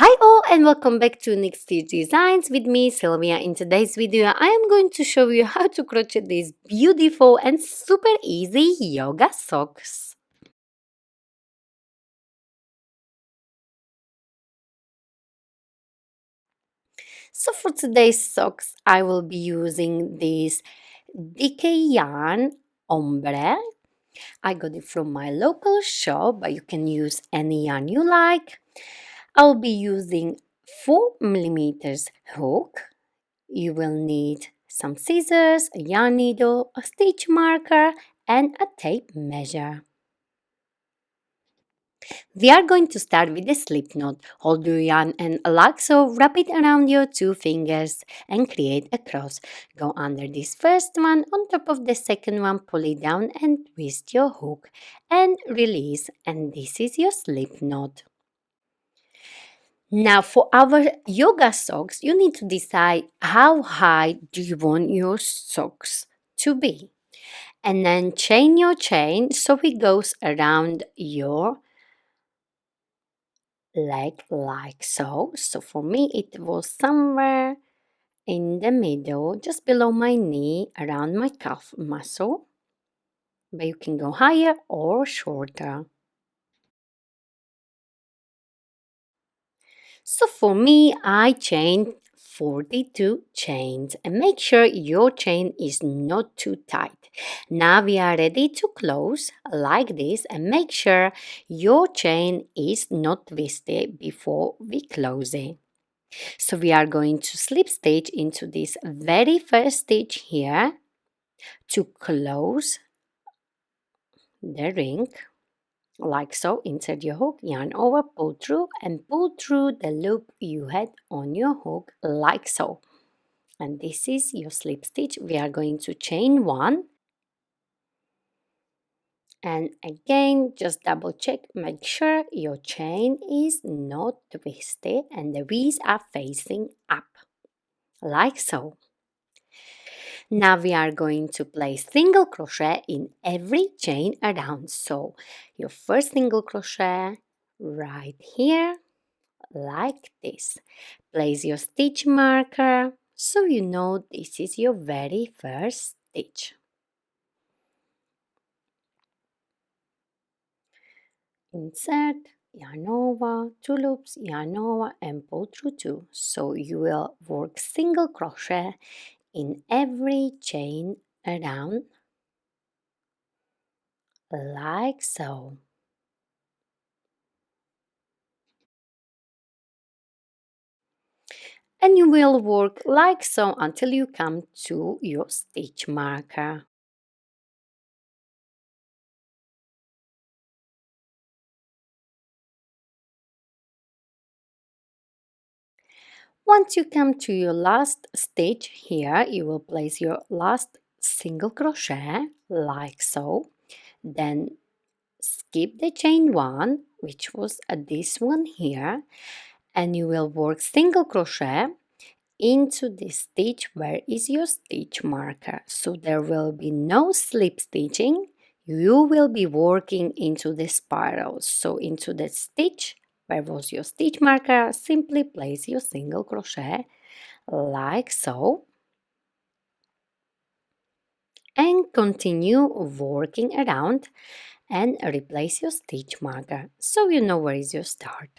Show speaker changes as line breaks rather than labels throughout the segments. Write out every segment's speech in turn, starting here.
Hi all and welcome back to UNIQUE.THIS Designs with me Sylvia. In today's video I am going to show you how to crochet these beautiful and super easy yoga socks. So for today's socks I will be using this DK yarn ombre. I got it from my local shop, but you can use any yarn you like. I'll be using 4 mm hook. You will need some scissors, a yarn needle, a stitch marker, and a tape measure. We are going to start with the slip knot. Hold your yarn and like so, wrap it around your 2 fingers and create a cross. Go under this first one, on top of the second one, pull it down and twist your hook and release. And this is your slip knot. Now for our yoga socks, you need to decide how high do you want your socks to be. And then chain your chain so it goes around your leg like so. So for me it was somewhere in the middle, just below my knee, around my calf muscle. But you can go higher or shorter. So for me, I chained 42 chains and make sure your chain is not too tight. Now we are ready to close like this and make sure your chain is not twisted before we close it. So we are going to slip stitch into this very first stitch here to close the ring. Like so, insert your hook, yarn over, pull through and pull through the loop you had on your hook like so. And this is your slip stitch. We are going to chain one and again just double check, make sure your chain is not twisted and the V's are facing up like so. Now we are going to place single crochet in every chain around. So your first single crochet right here like this. Place your stitch marker so you know this is your very first stitch. Insert, yarn over, 2 loops, yarn over and pull through 2. So you will work single crochet in every chain around like so. And you will work like so until you come to your stitch marker. Once you come to your last stitch here, you will place your last single crochet like so. Then skip the chain one, which was this one here, and you will work single crochet into the stitch where is your stitch marker. So there will be no slip stitching. You will be working into the spiral. So into the stitch where was your stitch marker, simply place your single crochet like so and continue working around and replace your stitch marker so you know where is your start.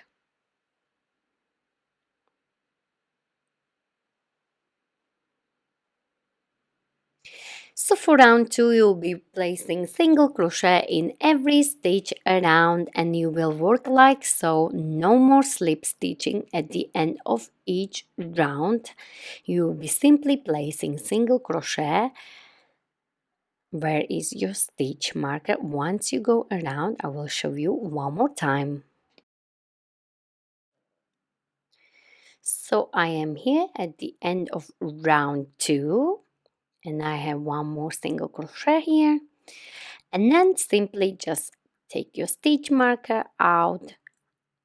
So for round 2 you'll be placing single crochet in every stitch around and you will work like so, no more slip stitching at the end of each round. You will be simply placing single crochet where is your stitch marker. Once you go around I will show you one more time. So I am here at the end of round 2 and I have one more single crochet here, and then simply just take your stitch marker out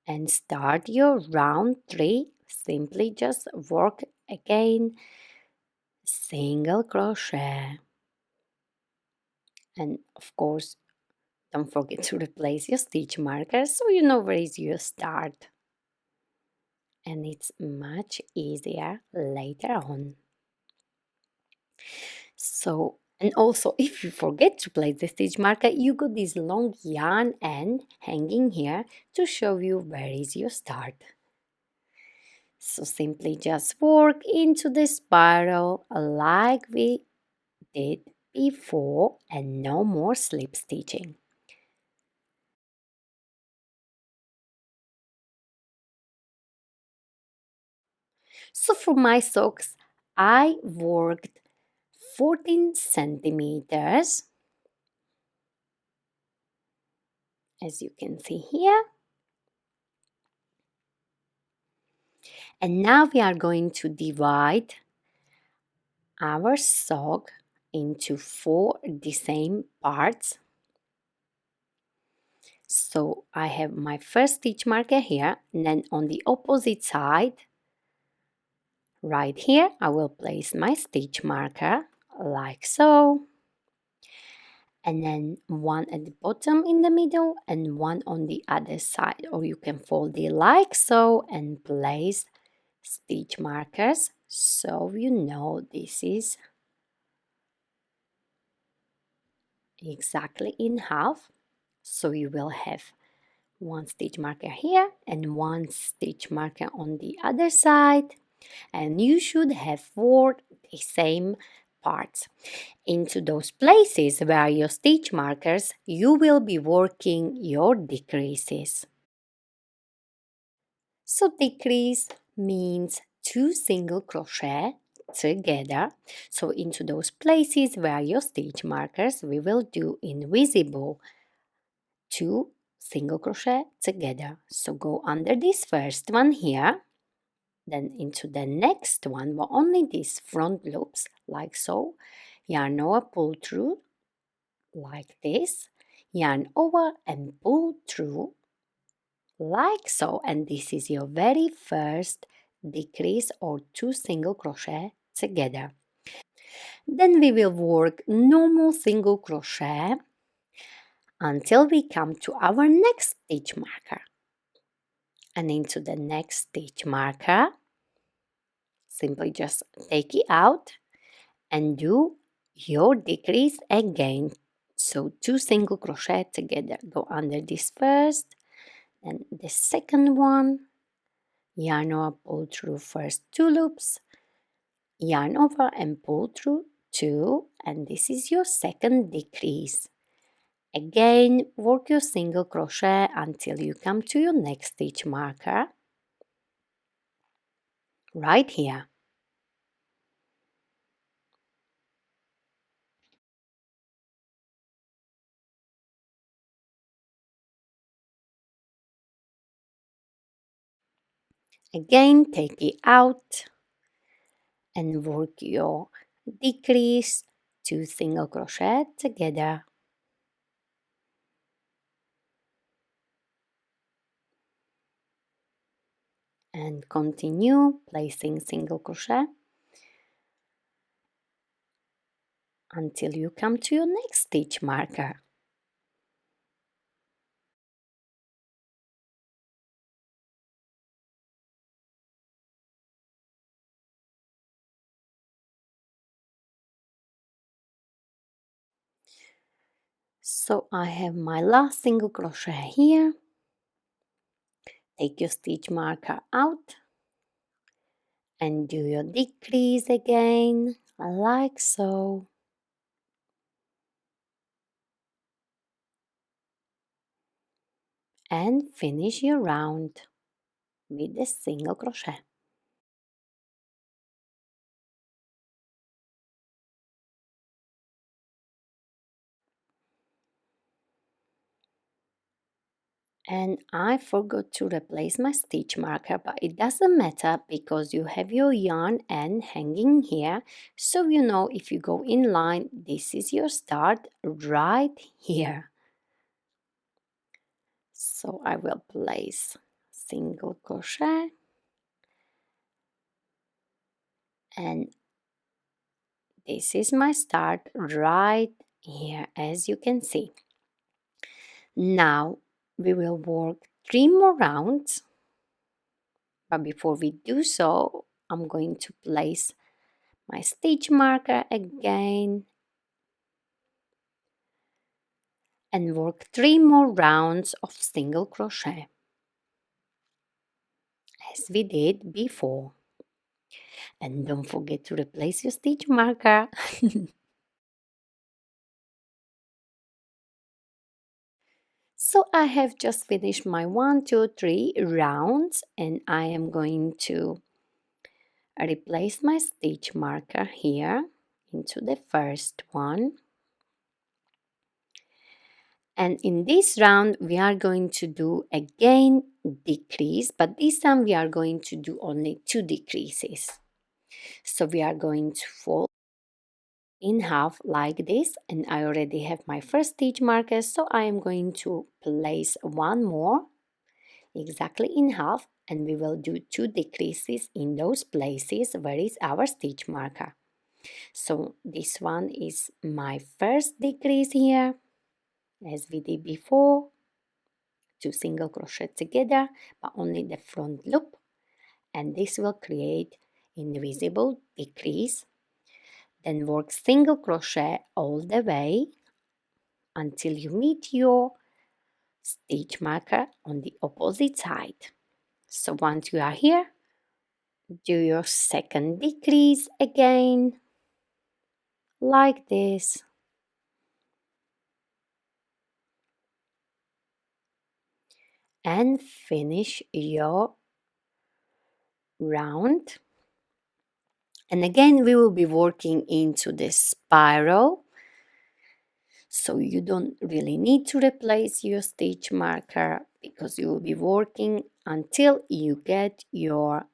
and start your round 3. Simply just work again single crochet, and of course don't forget to replace your stitch marker so you know where is your start. and it's much easier later on. So, and also if you forget to place the stitch marker, you got this long yarn end hanging here to show you where is your start. So simply just work into the spiral like we did before and no more slip stitching. So for my socks, I worked 14 centimeters, as you can see here. And now we are going to divide our sock into 4 the same parts. So I have my first stitch marker here, and then on the opposite side, right here, I will place my stitch marker like so. And then one at the bottom in the middle and one on the other side, or you can fold it like so and place stitch markers so you know this is exactly in half. So you will have one stitch marker here and one stitch marker on the other side, and you should have 4 the same parts. Into those places where your stitch markers, you will be working your decreases. So decrease means 2 single crochet together. So into those places where your stitch markers, we will do invisible 2 single crochet together. So go under this first one here, then into the next one, but only these front loops like so. Yarn over, pull through like this, yarn over and pull through like so, and this is your very first decrease or 2 single crochet together. Then we will work normal single crochet until we come to our next stitch marker, and into the next stitch marker simply just take it out and do your decrease again. So 2 single crochet together, go under this first and the second one, yarn over, pull through first 2 loops, yarn over and pull through 2, and this is your second decrease. Again, work your single crochet until you come to your next stitch marker right here. Again, take it out and work your decrease, 2 single crochet together, and continue placing single crochet until you come to your next stitch marker. So I have my last single crochet here. Take your stitch marker out and do your decrease again like so, and finish your round with the single crochet. And I forgot to replace my stitch marker, but it doesn't matter because you have your yarn end hanging here, so you know if you go in line, this is your start right here. So I will place single crochet, and this is my start right here, as you can see. Now we will work 3 more rounds But before we do so, I'm going to place my stitch marker again and work 3 more rounds of single crochet as we did before. And don't forget to replace your stitch marker. So I have just finished my 1, 2, 3 rounds, and I am going to replace my stitch marker here into the first one. And in this round we are going to do again decrease, but this time we are going to do only 2 decreases. So we are going to fold in half like this, and I already have my first stitch marker, so I am going to place one more exactly in half, and we will do 2 decreases in those places where is our stitch marker. So this one is my first decrease here, as we did before, 2 single crochet together but only the front loop, and this will create invisible decrease. Then work single crochet all the way until you meet your stitch marker on the opposite side. So once you are here, do your second decrease again like this, and finish your round. And again we will be working into the spiral, so you don't really need to replace your stitch marker because you will be working until you get your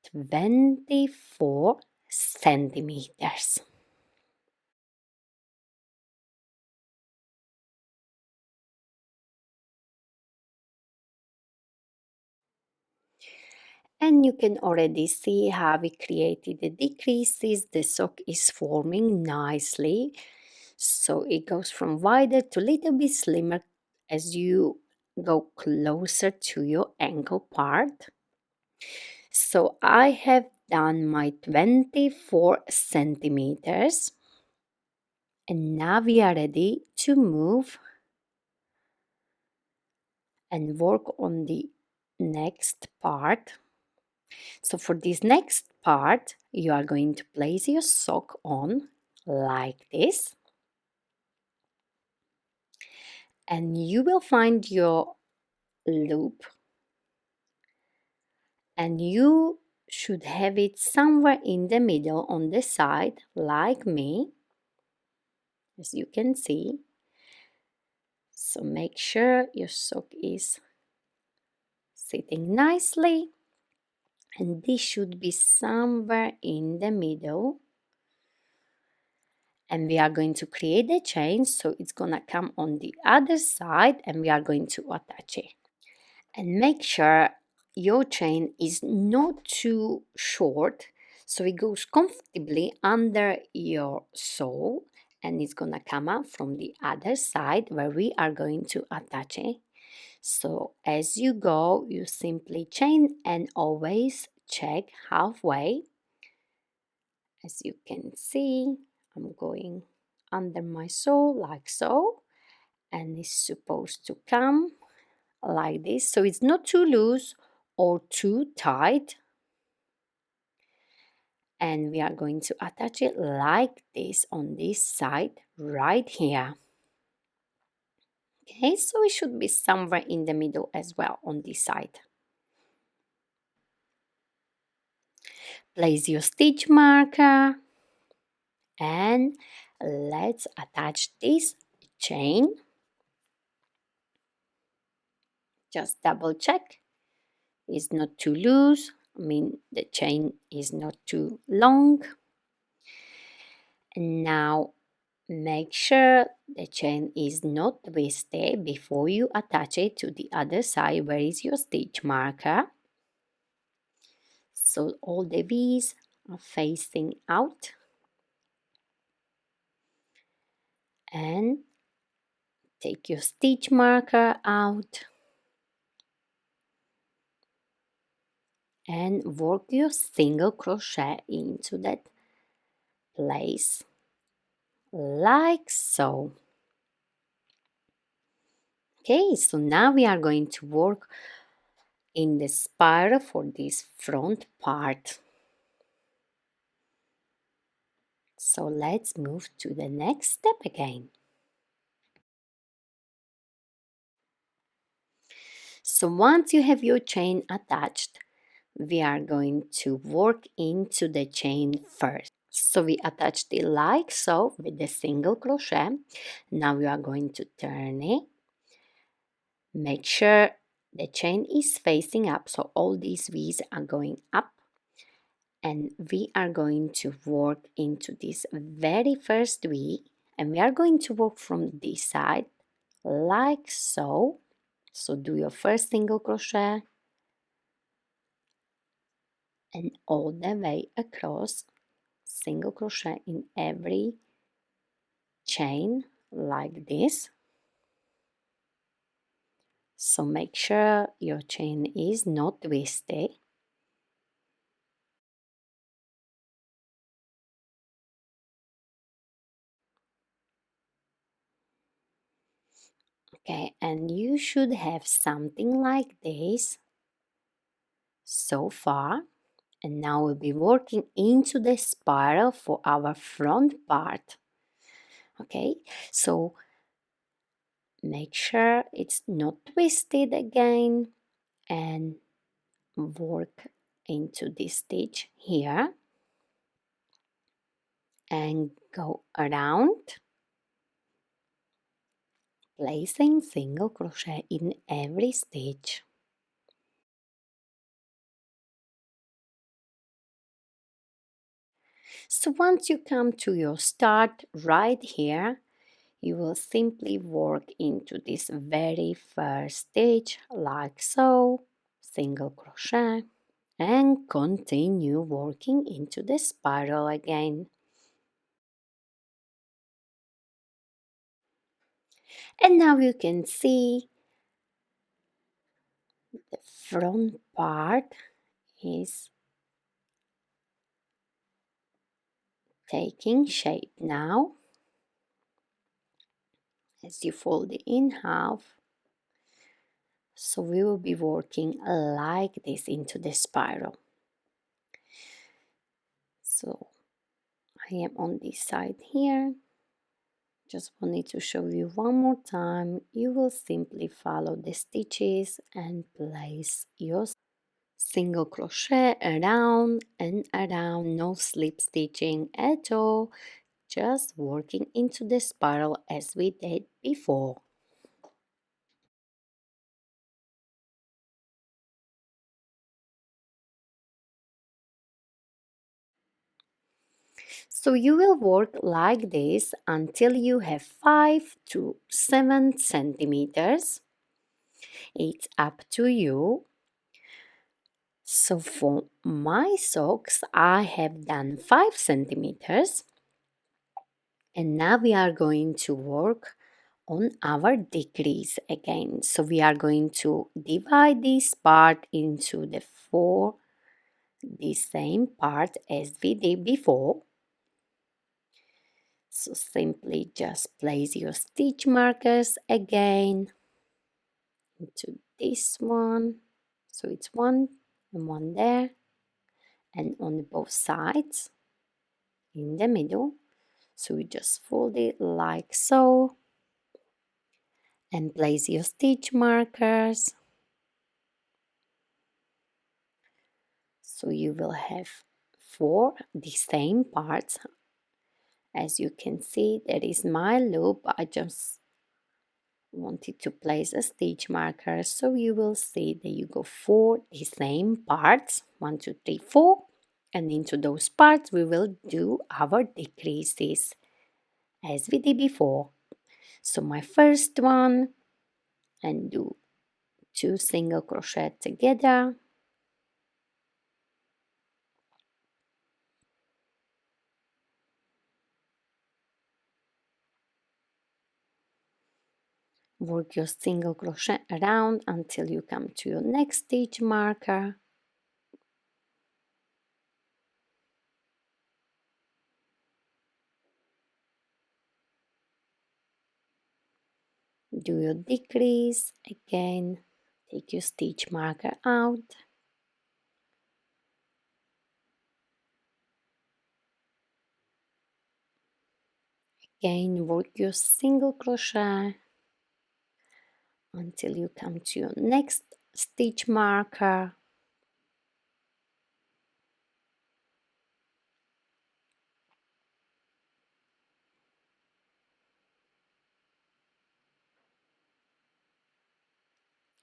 24 centimeters. And you can already see how we created the decreases. The sock is forming nicely, so it goes from wider to a little bit slimmer as you go closer to your ankle part. So I have done my 24 centimeters, and now we are ready to move and work on the next part. So for this next part, you are going to place your sock on like this, and you will find your loop, and you should have it somewhere in the middle on the side like me, as you can see. So make sure your sock is sitting nicely, and this should be somewhere in the middle. And we are going to create a chain, so it's gonna come on the other side, and we are going to attach it. And make sure your chain is not too short, so it goes comfortably under your sole, and it's gonna come out from the other side where we are going to attach it. So as you go, you simply chain and always check halfway. As you can see, I'm going under my sole like so, and it's supposed to come like this, so it's not too loose or too tight. And we are going to attach it like this on this side right here. Okay, so it should be somewhere in the middle as well on this side. Place your stitch marker, and let's attach this chain. Just double check it's not too loose, the chain is not too long. And now make sure the chain is not twisted before you attach it to the other side where is your stitch marker. So all the V's are facing out, and take your stitch marker out and work your single crochet into that place like so. Okay, so now we are going to work in the spiral for this front part. So let's move to the next step again. So once you have your chain attached, we are going to work into the chain first. So we attached it like so with the single crochet. Now we are going to turn it. Make sure the chain is facing up, so all these V's are going up, and we are going to work into this very first V, and we are going to work from this side like so. So do your first single crochet and all the way across, single crochet in every chain like this. So make sure your chain is not twisted. Okay, and you should have something like this so far. And now we'll be working into the spiral for our front part. Okay, so make sure it's not twisted again and work into this stitch here and go around, placing single crochet in every stitch. So once you come to your start right here, you will simply work into this very first stitch like so, single crochet, and continue working into the spiral again. And now you can see the front part is taking shape now as you fold it in half. So we will be working like this into the spiral. So I am on this side here. Just wanted to show you one more time. You will simply follow the stitches and place your single crochet around and around, no slip stitching at all, just working into the spiral as we did before. So you will work like this until you have 5 to 7 centimeters. It's up to you. So for my socks, I have done 5 centimeters. And now we are going to work on our decrease again. So we are going to divide this part into the same part as we did before. So simply just place your stitch markers again into this one. So it's one and one there, and on both sides in the middle. So we just fold it like so and place your stitch markers. So you will have 4 the same parts. As you can see, that is my loop. I just wanted to place a stitch marker, so you will see that you go 4 the same parts, 1 2 3 4, and into those parts we will do our decreases as we did before. So my first one, and do 2 single crochet together, work your single crochet around until you come to your next stitch marker, Do your decrease again. Take your stitch marker out. Again, work your single crochet until you come to your next stitch marker.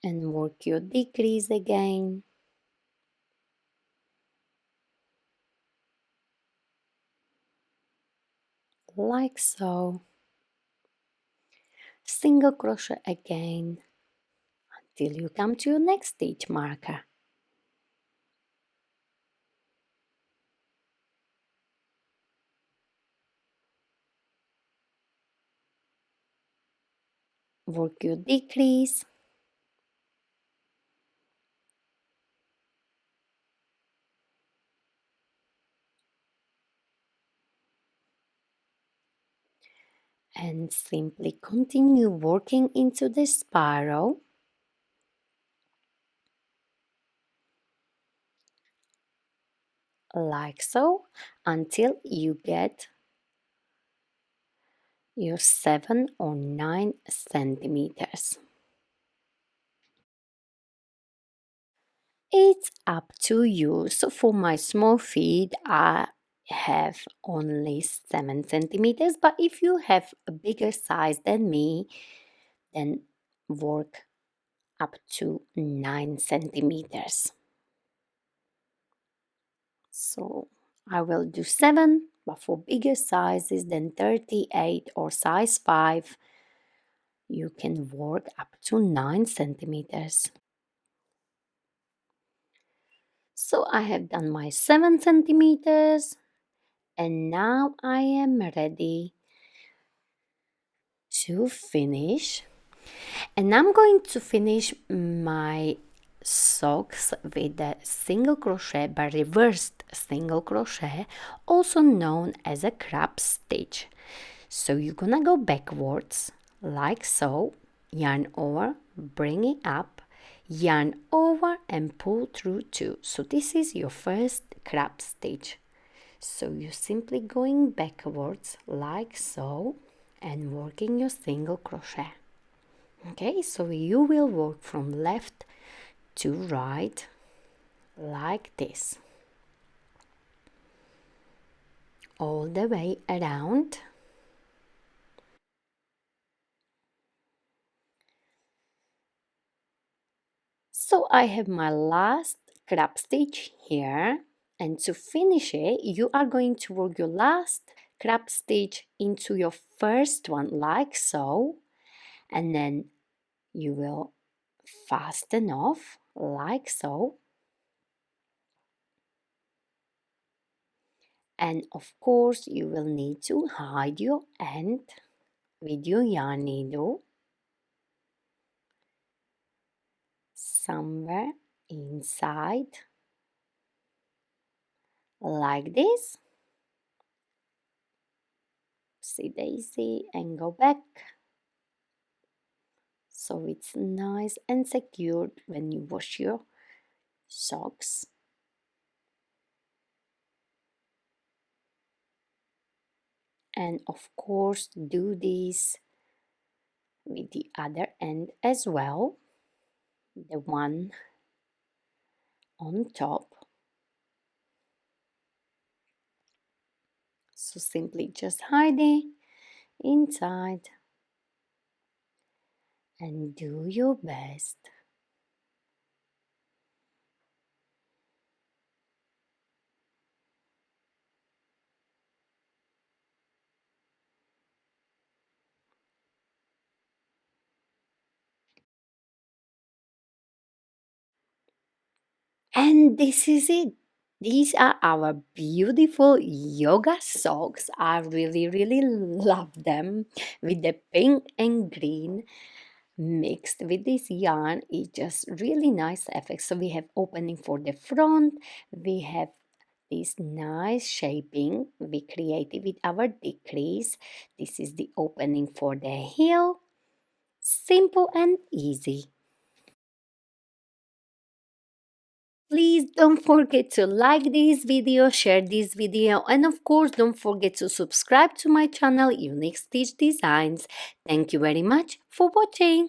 And work your decrease again. Like so. Single crochet again till you come to your next stitch marker. Work your decrease. And simply continue working into the spiral like so until you get your 7 or 9 centimeters. It's up to you. So for my small feet, I have only 7 centimeters, but if you have a bigger size than me, then work up to 9 centimeters. So I will do 7, but for bigger sizes than 38 or size 5, you can work up to 9 centimeters. So I have done my 7 centimeters and now I am ready to finish. And I'm going to finish my socks with a single crochet but reversed single crochet, also known as a crab stitch. So you're gonna go backwards like so, yarn over, bring it up, yarn over and pull through 2. So this is your first crab stitch. So you're simply going backwards like so and working your single crochet. Okay, so you will work from left to right like this all the way around. So I have my last crab stitch here, and to finish it you are going to work your last crab stitch into your first one like so, and then you will fasten off like so, and of course you will need to hide your end with your yarn needle somewhere inside like this. See daisy and go back so it's nice and secured when you wash your socks. And of course do this with the other end as well, the one on top. So simply just hide it inside and do your best. And this is it. These are our beautiful yoga socks. I really love them with the pink and green mixed with this yarn. It's just really nice effect. So we have opening for the front, we have this nice shaping we created with our decrease. This is the opening for the heel. simple and easy. Please don't forget to like this video, share this video, and of course don't forget to subscribe to my channel UNIQUE Stitch Designs. Thank you very much for watching.